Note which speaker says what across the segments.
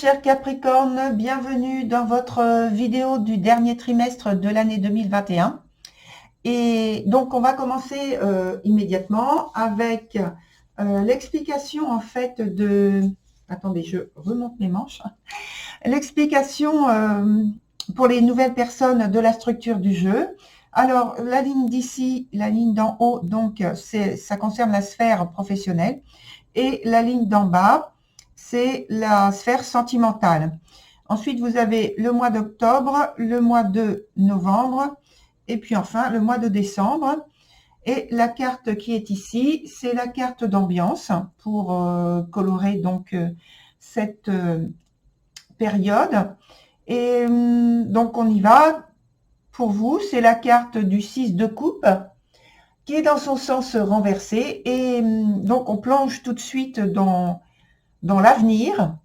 Speaker 1: chers Capricornes, bienvenue dans votre vidéo du dernier trimestre de l'année 2021. Et donc, on va commencer immédiatement avec l'explication en fait de... Attendez, je remonte mes manches. L'explication pour les nouvelles personnes de la structure du jeu. Alors, la ligne d'ici, la ligne d'en haut, donc, ça concerne la sphère professionnelle. Et la ligne d'en bas, c'est la sphère sentimentale. Ensuite, vous avez le mois d'octobre, le mois de novembre, et puis enfin le mois de décembre. Et la carte qui est ici, c'est la carte d'ambiance pour colorer donc cette période. Et donc on y va. Pour vous, c'est la carte du 6 de coupe qui est dans son sens renversé. Et donc on plonge tout de suite dans l'avenir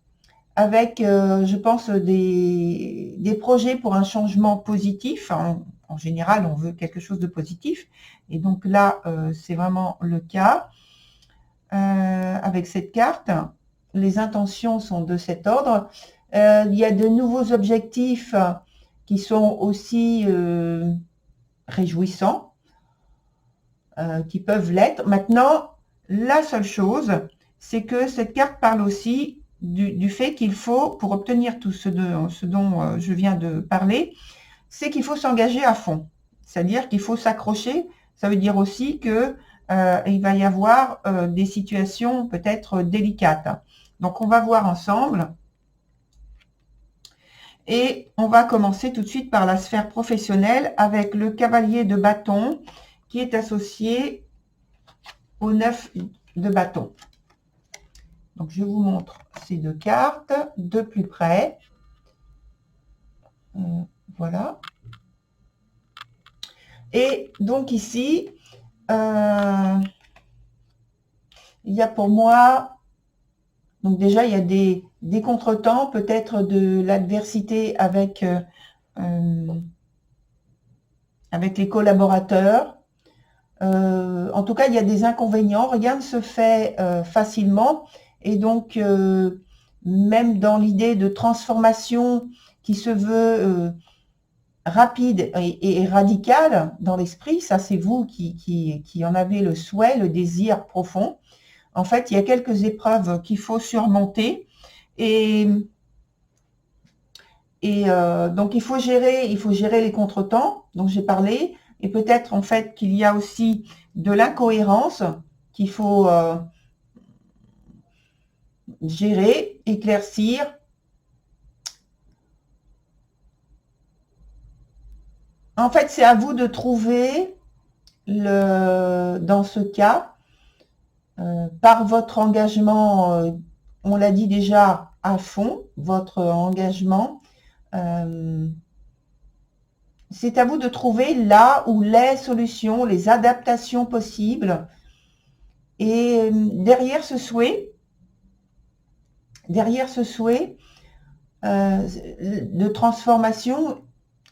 Speaker 1: avec, je pense, des projets pour un changement positif. En général, on veut quelque chose de positif. Et donc là, c'est vraiment le cas. Avec cette carte, les intentions sont de cet ordre. Il y a de nouveaux objectifs qui sont aussi réjouissants, qui peuvent l'être. Maintenant, la seule chose, c'est que cette carte parle aussi du fait qu'il faut, pour obtenir tout ce dont je viens de parler, c'est qu'il faut s'engager à fond. C'est-à-dire qu'il faut s'accrocher. Ça veut dire aussi que il va y avoir des situations peut-être délicates. Donc, on va voir ensemble. Et on va commencer tout de suite par la sphère professionnelle avec le cavalier de bâton qui est associé au 9 de bâton. Donc, je vous montre ces deux cartes de plus près. Voilà. Et donc ici, il y a pour moi, donc déjà, il y a des contretemps, peut-être de l'adversité avec les collaborateurs. En tout cas, il y a des inconvénients. Rien ne se fait facilement. Et donc, même dans l'idée de transformation qui se veut rapide et radicale dans l'esprit, ça c'est vous qui en avez le souhait, le désir profond. En fait, il y a quelques épreuves qu'il faut surmonter. Et donc, il faut gérer les contretemps dont j'ai parlé. Et peut-être en fait qu'il y a aussi de l'incohérence qu'il faut gérer, éclaircir. En fait, c'est à vous de trouver, dans ce cas, par votre engagement, on l'a dit déjà, à fond, votre engagement, c'est à vous de trouver là où les solutions, les adaptations possibles. Et derrière ce souhait de transformation,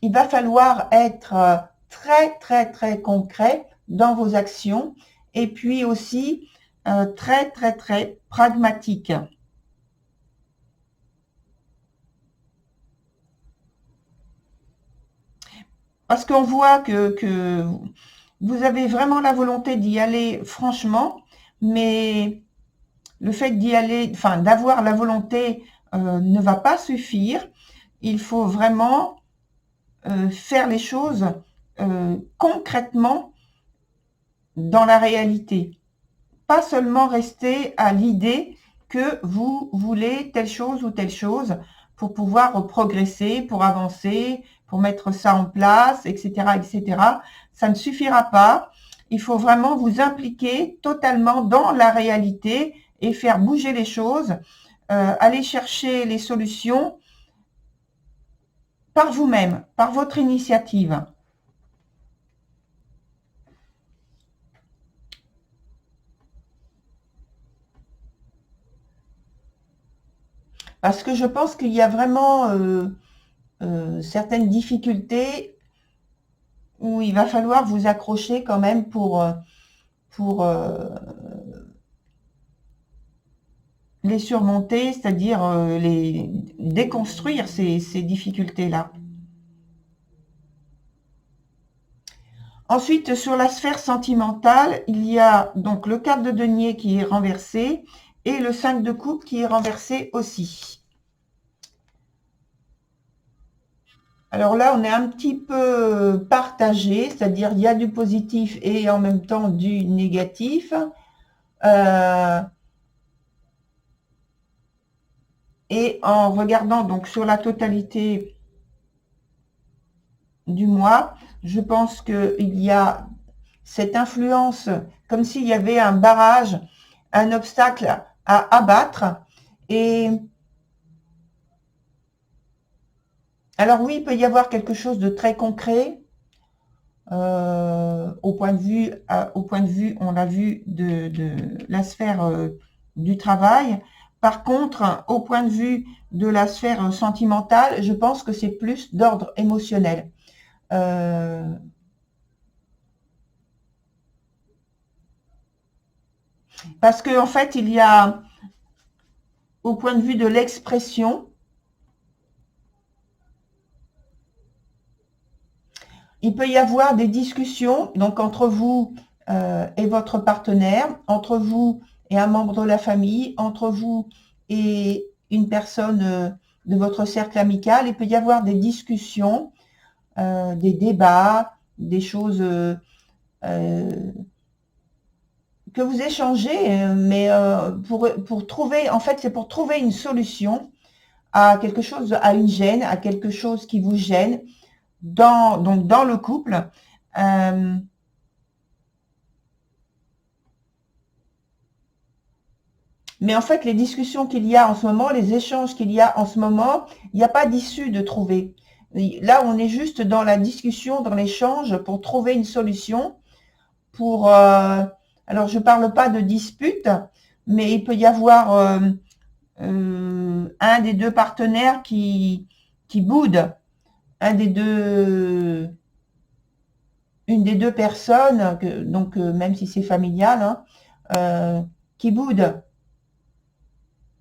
Speaker 1: il va falloir être très, très, très concret dans vos actions et puis aussi très, très, très pragmatique. Parce qu'on voit que vous avez vraiment la volonté d'y aller franchement, mais le fait d'y aller, enfin d'avoir la volonté ne va pas suffire. Il faut vraiment faire les choses concrètement dans la réalité. Pas seulement rester à l'idée que vous voulez telle chose ou telle chose pour pouvoir progresser, pour avancer, pour mettre ça en place, etc., etc. Ça ne suffira pas. Il faut vraiment vous impliquer totalement dans la réalité et faire bouger les choses, aller chercher les solutions par vous-même, par votre initiative. Parce que je pense qu'il y a vraiment certaines difficultés où il va falloir vous accrocher quand même pour les surmonter, c'est-à-dire les déconstruire ces difficultés-là. Ensuite, sur la sphère sentimentale, il y a donc le 4 de denier qui est renversé et le 5 de coupe qui est renversé aussi. Alors là, on est un petit peu partagé, c'est-à-dire il y a du positif et en même temps du négatif. Et en regardant donc sur la totalité du mois, je pense qu'il y a cette influence, comme s'il y avait un barrage, un obstacle à abattre. Et alors oui, il peut y avoir quelque chose de très concret, au point de vue, on l'a vu, de la sphère du travail. Par contre, au point de vue de la sphère sentimentale, je pense que c'est plus d'ordre émotionnel. Parce qu'en fait, il y a, au point de vue de l'expression, il peut y avoir des discussions donc entre vous et votre partenaire, entre vous et un membre de la famille, entre vous et une personne de votre cercle amical. Il peut y avoir des discussions, des débats, des choses que vous échangez, mais pour trouver, en fait, c'est pour trouver une solution à quelque chose, à une gêne, à quelque chose qui vous gêne donc dans le couple. Mais en fait, les discussions qu'il y a en ce moment, les échanges qu'il y a en ce moment, il n'y a pas d'issue de trouver. Là, on est juste dans la discussion, dans l'échange pour trouver une solution. Alors, je ne parle pas de dispute, mais il peut y avoir un des deux partenaires qui boude, une des deux personnes, donc même si c'est familial, qui boude.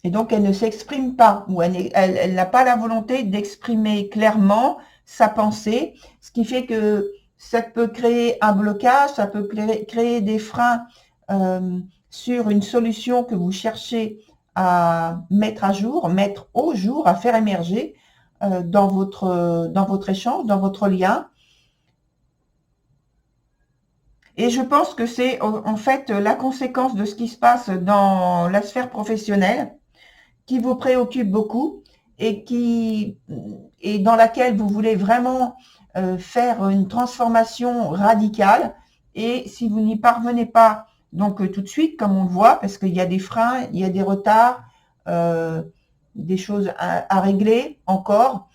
Speaker 1: Et donc, elle ne s'exprime pas, ou elle n'a pas la volonté d'exprimer clairement sa pensée, ce qui fait que ça peut créer un blocage, ça peut créer des freins sur une solution que vous cherchez à mettre au jour, à faire émerger dans votre échange, dans votre lien. Et je pense que c'est en fait la conséquence de ce qui se passe dans la sphère professionnelle, qui vous préoccupe beaucoup et dans laquelle vous voulez vraiment faire une transformation radicale. Et si vous n'y parvenez pas donc tout de suite, comme on le voit, parce qu'il y a des freins, il y a des retards, des choses à régler encore,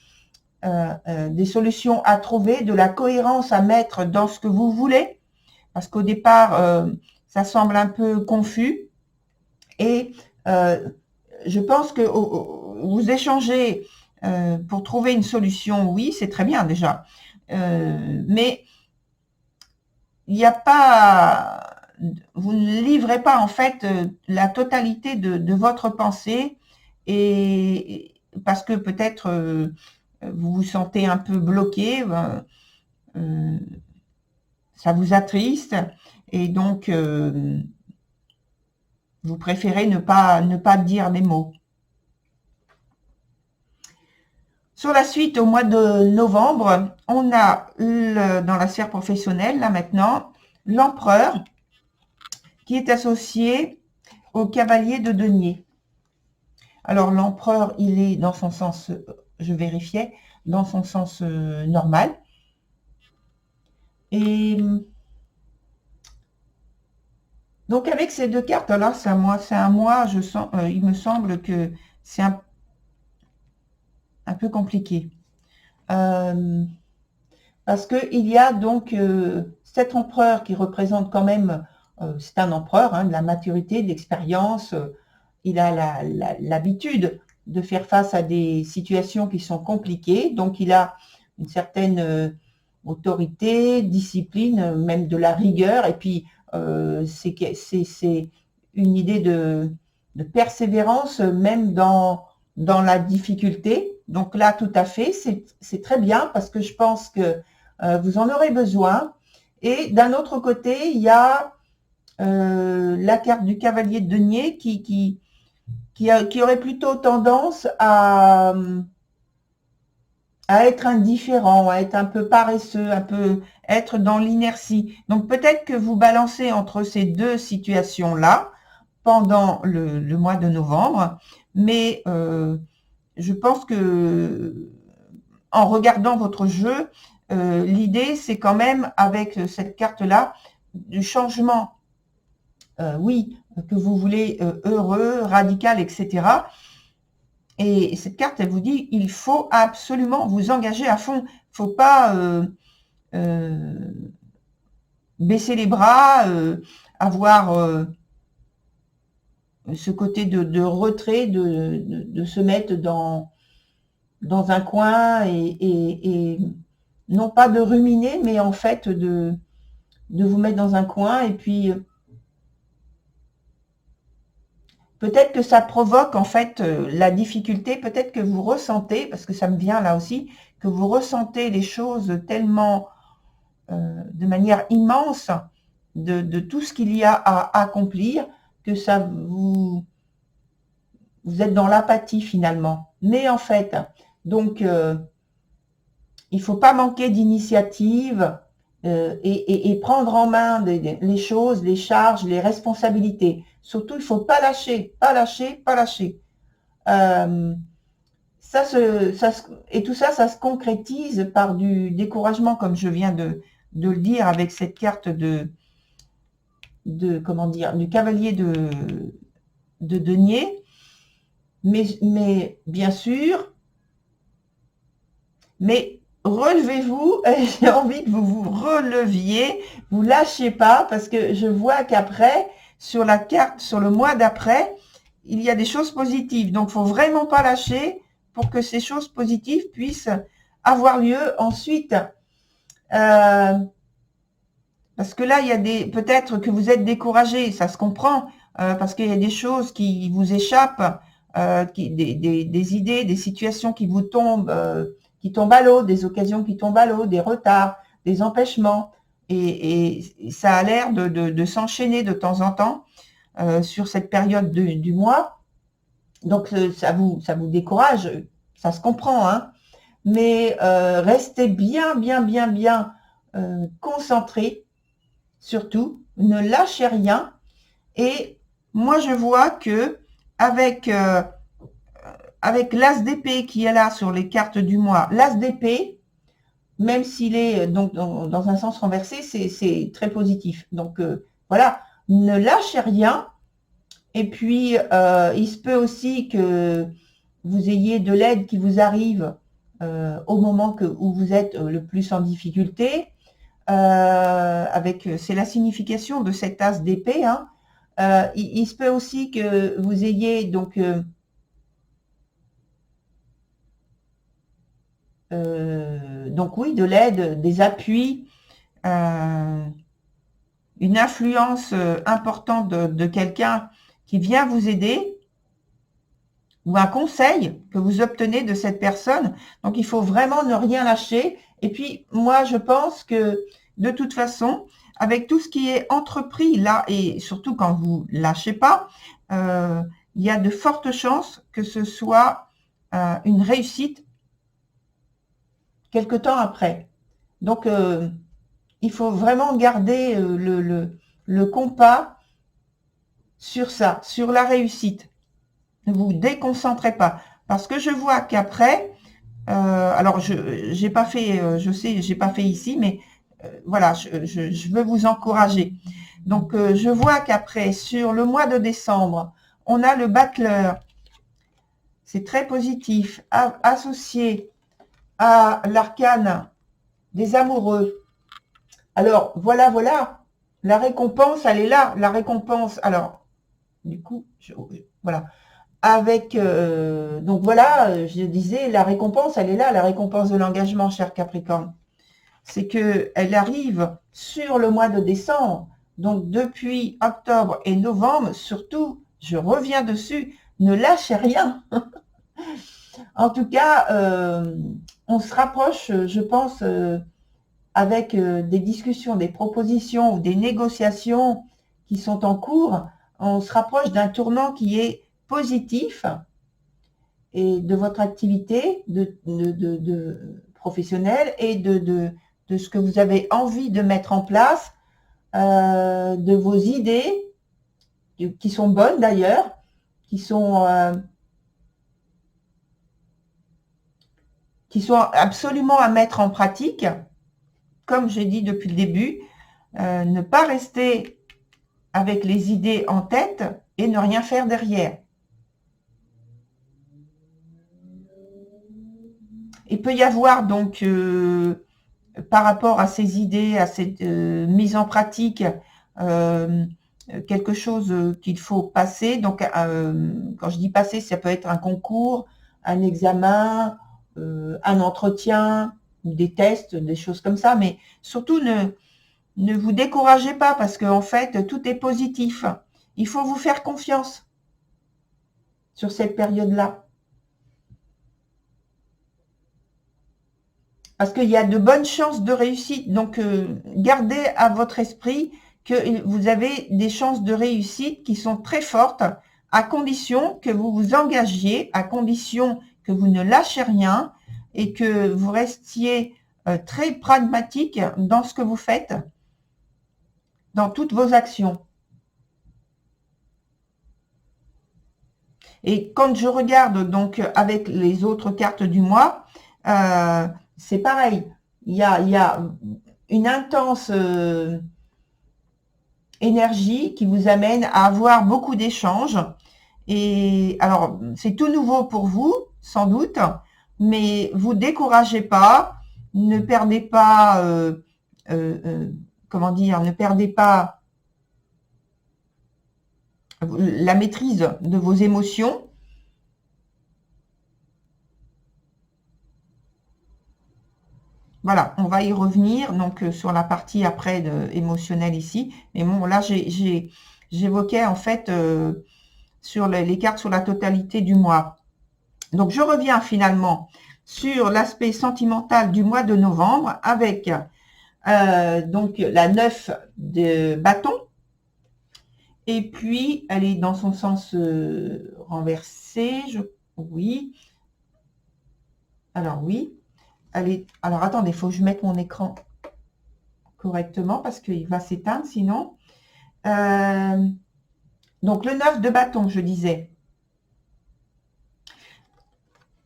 Speaker 1: des solutions à trouver, de la cohérence à mettre dans ce que vous voulez, parce qu'au départ, ça semble un peu confus. Et je pense que vous échangez pour trouver une solution, oui, c'est très bien déjà. Mais il n'y a pas, vous ne livrez pas en fait la totalité de votre pensée, et parce que peut-être vous vous sentez un peu bloqué, ça vous attriste, et donc vous préférez ne pas dire les mots. Sur la suite, au mois de novembre, on a dans la sphère professionnelle, là maintenant, l'empereur qui est associé au cavalier de denier. Alors l'empereur, il est dans son sens, je vérifiais, dans son sens normal. Et donc avec ces deux cartes, là, c'est un mois, je sens, il me semble que c'est un peu compliqué. Parce qu'il y a donc cet empereur qui représente quand même, c'est un empereur, hein, de la maturité, de l'expérience, il a l'habitude de faire face à des situations qui sont compliquées, donc il a une certaine autorité, discipline, même de la rigueur, et puis c'est une idée de persévérance, même dans la difficulté. Donc là, tout à fait, c'est très bien parce que je pense que vous en aurez besoin. Et d'un autre côté, il y a la carte du cavalier de denier qui aurait plutôt tendance à être indifférent, à être un peu paresseux, un peu être dans l'inertie. Donc peut-être que vous balancez entre ces deux situations-là pendant le mois de novembre, mais je pense que en regardant votre jeu, l'idée c'est quand même avec cette carte-là du changement, oui, que vous voulez heureux, radical, etc. Et cette carte, elle vous dit, il faut absolument vous engager à fond. Il ne faut pas baisser les bras, avoir ce côté de retrait, de se mettre dans un coin et non pas de ruminer, mais en fait de vous mettre dans un coin et puis peut-être que ça provoque en fait la difficulté, peut-être que vous ressentez, parce que ça me vient là aussi, que vous ressentez les choses tellement de manière immense de tout ce qu'il y a à accomplir, que ça vous êtes dans l'apathie finalement. Mais en fait, donc il ne faut pas manquer d'initiative et prendre en main les choses, les charges, les responsabilités. Surtout, il ne faut pas lâcher, pas lâcher, pas lâcher. Et tout ça, ça se concrétise par du découragement, comme je viens de le dire avec cette carte comment dire, du cavalier de denier. Mais bien sûr, mais relevez-vous, j'ai envie que vous vous releviez, vous lâchez pas, parce que je vois qu'après, sur la carte, sur le mois d'après, il y a des choses positives. Donc, faut vraiment pas lâcher pour que ces choses positives puissent avoir lieu ensuite. Parce que là, il y a peut-être que vous êtes découragé, ça se comprend, parce qu'il y a des choses qui vous échappent, des idées, des situations qui vous tombent à l'eau, des occasions qui tombent à l'eau, des retards, des empêchements. Et ça a l'air de s'enchaîner de temps en temps sur cette période du mois. Donc, ça vous décourage, ça se comprend, hein. Mais restez bien concentré, surtout, ne lâchez rien. Et moi, je vois que avec l'as d'épée qui est là sur les cartes du mois, l'as d'épée, même s'il est donc dans un sens renversé, c'est très positif. Donc voilà, ne lâchez rien. Et puis, il se peut aussi que vous ayez de l'aide qui vous arrive au moment où vous êtes le plus en difficulté. C'est la signification de cet as d'épée. Hein. Il se peut aussi que vous ayez donc oui, de l'aide, des appuis, une influence importante de quelqu'un qui vient vous aider, ou un conseil que vous obtenez de cette personne. Donc, il faut vraiment ne rien lâcher. Et puis, moi, je pense que de toute façon, avec tout ce qui est entrepris là, et surtout quand vous lâchez pas, il y a de fortes chances que ce soit une réussite quelque temps après. Donc, il faut vraiment garder le compas sur ça, sur la réussite. Ne vous déconcentrez pas. Parce que je vois qu'après, alors j'ai pas fait, je sais, j'ai pas fait ici, mais voilà, je veux vous encourager. Donc, je vois qu'après, sur le mois de décembre, on a le battleur. C'est très positif, associé à l'arcane des amoureux. Alors, voilà, la récompense, elle est là. La récompense, alors, du coup, voilà. Avec, donc voilà, je disais, la récompense, elle est là, la récompense de l'engagement, cher Capricorne. C'est qu'elle arrive sur le mois de décembre. Donc, depuis octobre et novembre, surtout, Je reviens dessus. Ne lâchez rien. En tout cas, on se rapproche, je pense, avec des discussions, des propositions ou des négociations qui sont en cours, on se rapproche d'un tournant qui est positif et de votre activité de professionnelle et de ce que vous avez envie de mettre en place, de vos idées qui sont bonnes d'ailleurs, qui sont absolument à mettre en pratique. Comme j'ai dit depuis le début, ne pas rester avec les idées en tête et ne rien faire derrière. Il peut y avoir donc, par rapport à ces idées, à cette mise en pratique, quelque chose qu'il faut passer. Donc, quand je dis passer, ça peut être un concours, un examen, un entretien, des tests, des choses comme ça. Mais surtout, ne vous découragez pas parce qu'en fait, tout est positif. Il faut vous faire confiance sur cette période-là. Parce qu'il y a de bonnes chances de réussite. Donc, gardez à votre esprit que vous avez des chances de réussite qui sont très fortes, à condition que vous vous engagiez, à condition que vous ne lâchez rien et que vous restiez très pragmatique dans ce que vous faites, dans toutes vos actions. Et quand je regarde donc avec les autres cartes du mois, c'est pareil. Il y a une intense énergie qui vous amène à avoir beaucoup d'échanges. Et alors, c'est tout nouveau pour vous, sans doute, mais vous découragez pas, ne perdez pas, comment dire, ne perdez pas la maîtrise de vos émotions. Voilà, on va y revenir donc sur la partie après émotionnelle ici. Mais bon, là, j'évoquais en fait sur les cartes sur la totalité du mois. Donc, je reviens finalement sur l'aspect sentimental du mois de novembre avec donc la 9 de bâton. Et puis, elle est dans son sens renversé. Oui. Alors, oui. Alors, attendez, il faut que je mette mon écran correctement parce qu'il va s'éteindre sinon. Donc, le 9 de bâton, je disais.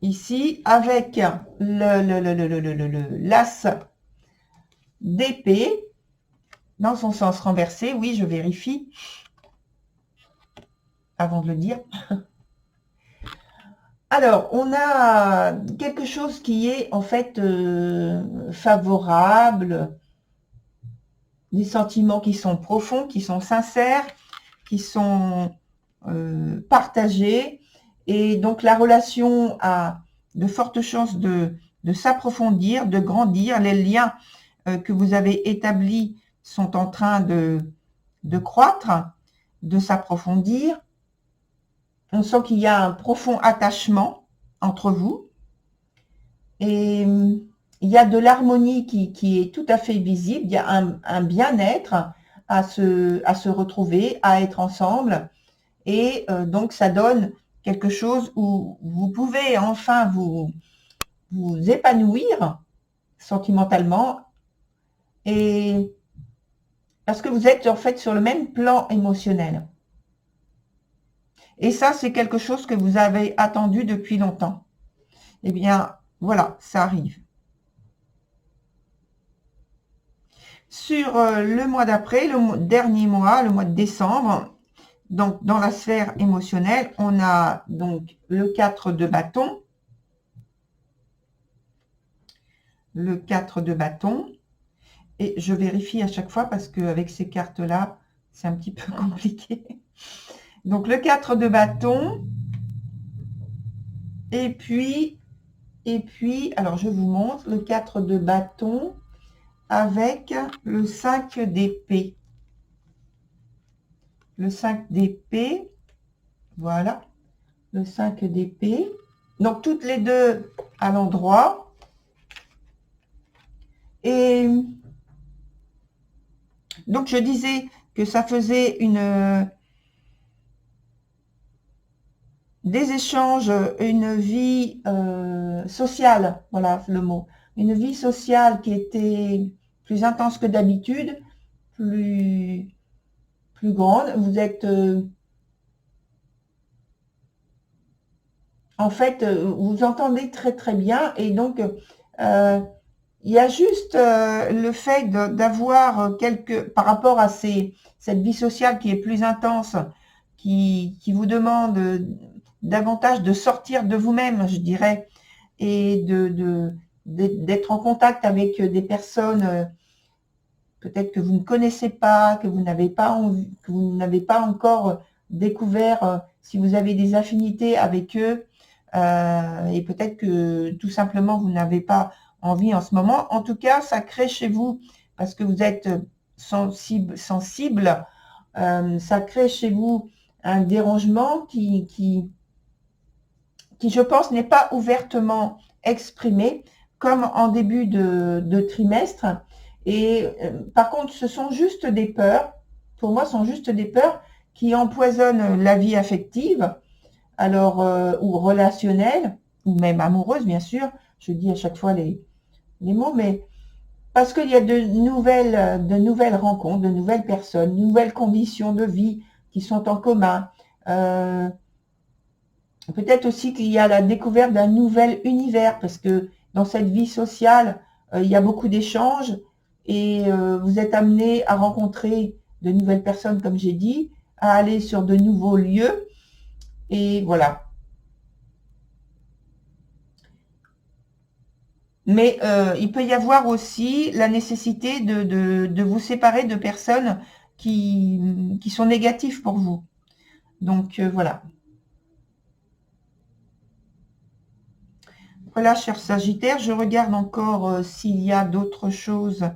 Speaker 1: Ici, avec l'as d'épée dans son sens renversé. Oui, je vérifie avant de le dire. Alors, on a quelque chose qui est en fait favorable, des sentiments qui sont profonds, qui sont sincères, qui sont partagés. Et donc, la relation a de fortes chances de s'approfondir, de grandir. Les liens que vous avez établis sont en train de croître, de s'approfondir. On sent qu'il y a un profond attachement entre vous. Et il y a de l'harmonie qui est tout à fait visible. Il y a un bien-être à se retrouver, à être ensemble. Et donc, ça donne quelque chose où vous pouvez enfin vous épanouir sentimentalement. Et parce que vous êtes en fait sur le même plan émotionnel. Et ça, c'est quelque chose que vous avez attendu depuis longtemps. Eh bien, voilà, ça arrive. Sur le mois d'après, le dernier mois, le mois de décembre, donc dans la sphère émotionnelle, on a donc le 4 de bâton. Le 4 de bâton. Et je vérifie à chaque fois parce qu'avec ces cartes-là, c'est un petit peu compliqué. Donc, le 4 de bâton. Et puis, alors je vous montre le 4 de bâton avec le 5 d'épée. Le 5 d'épée. Voilà, le 5 d'épée. Donc, toutes les deux à l'endroit. Et donc, je disais que ça faisait des échanges, une vie sociale, voilà le mot, une vie sociale qui était plus intense que d'habitude, plus grande. Vous êtes, en fait, vous entendez très très bien, et donc il y a juste le fait d'avoir par rapport à cette vie sociale qui est plus intense, qui vous demande davantage de sortir de vous-même, je dirais, et d'être en contact avec des personnes peut-être que vous ne connaissez pas, que vous n'avez pas encore découvert, si vous avez des affinités avec eux, et peut-être que tout simplement vous n'avez pas envie en ce moment. En tout cas, ça crée chez vous, parce que vous êtes sensible, ça crée chez vous un dérangement qui je pense, n'est pas ouvertement exprimé, comme en début de trimestre. Et par contre, ce sont juste des peurs, pour moi, ce sont juste des peurs qui empoisonnent la vie affective, alors ou relationnelle, ou même amoureuse, bien sûr. Je dis à chaque fois les mots, mais parce qu'il y a de nouvelles rencontres, de nouvelles personnes, de nouvelles conditions de vie qui sont en commun. Peut-être aussi qu'il y a la découverte d'un nouvel univers, parce que dans cette vie sociale, il y a beaucoup d'échanges, et vous êtes amené à rencontrer de nouvelles personnes, comme j'ai dit, à aller sur de nouveaux lieux, et voilà. Mais il peut y avoir aussi la nécessité de vous séparer de personnes qui sont négatives pour vous. Donc voilà. Voilà, cher Sagittaire, je regarde encore s'il y a d'autres choses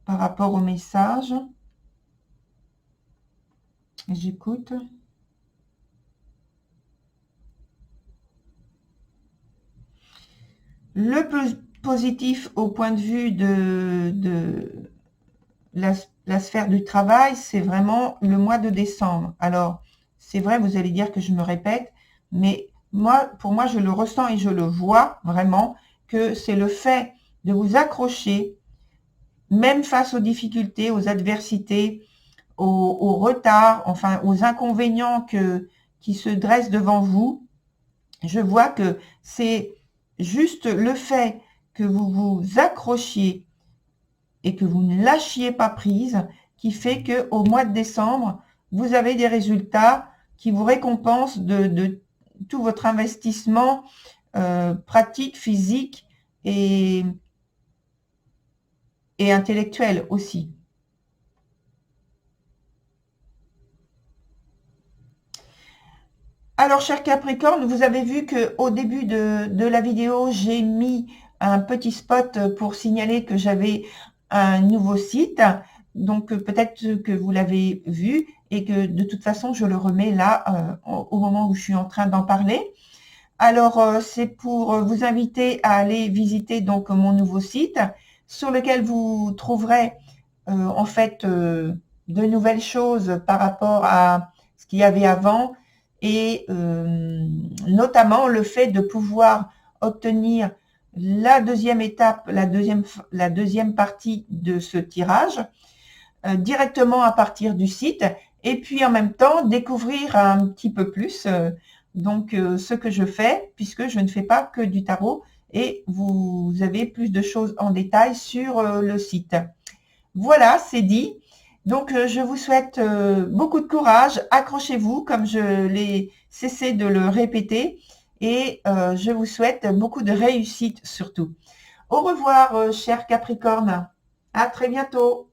Speaker 1: par rapport au message. J'écoute. Le plus positif au point de vue de la sphère du travail, c'est vraiment le mois de décembre. Alors, c'est vrai, vous allez dire que je me répète, mais pour moi, je le ressens et je le vois vraiment, que c'est le fait de vous accrocher, même face aux difficultés, aux adversités, aux retards, enfin aux inconvénients qui se dressent devant vous. Je vois que c'est juste le fait que vous vous accrochiez et que vous ne lâchiez pas prise qui fait qu'au mois de décembre, vous avez des résultats qui vous récompensent de tout votre investissement pratique, physique et intellectuel aussi. Alors, cher Capricorne, vous avez vu qu'au début de la vidéo, j'ai mis un petit spot pour signaler que j'avais un nouveau site. Donc, peut-être que vous l'avez vu et que de toute façon, je le remets là au moment où je suis en train d'en parler. Alors, c'est pour vous inviter à aller visiter donc mon nouveau site sur lequel vous trouverez en fait de nouvelles choses par rapport à ce qu'il y avait avant, et notamment le fait de pouvoir obtenir la deuxième étape, la deuxième partie de ce tirage directement à partir du site, et puis en même temps découvrir un petit peu plus donc ce que je fais, puisque je ne fais pas que du tarot, et vous avez plus de choses en détail sur le site. Voilà, c'est dit. Donc, je vous souhaite beaucoup de courage. Accrochez-vous, comme je l'ai cessé de le répéter. Et je vous souhaite beaucoup de réussite surtout. Au revoir, cher Capricorne. À très bientôt.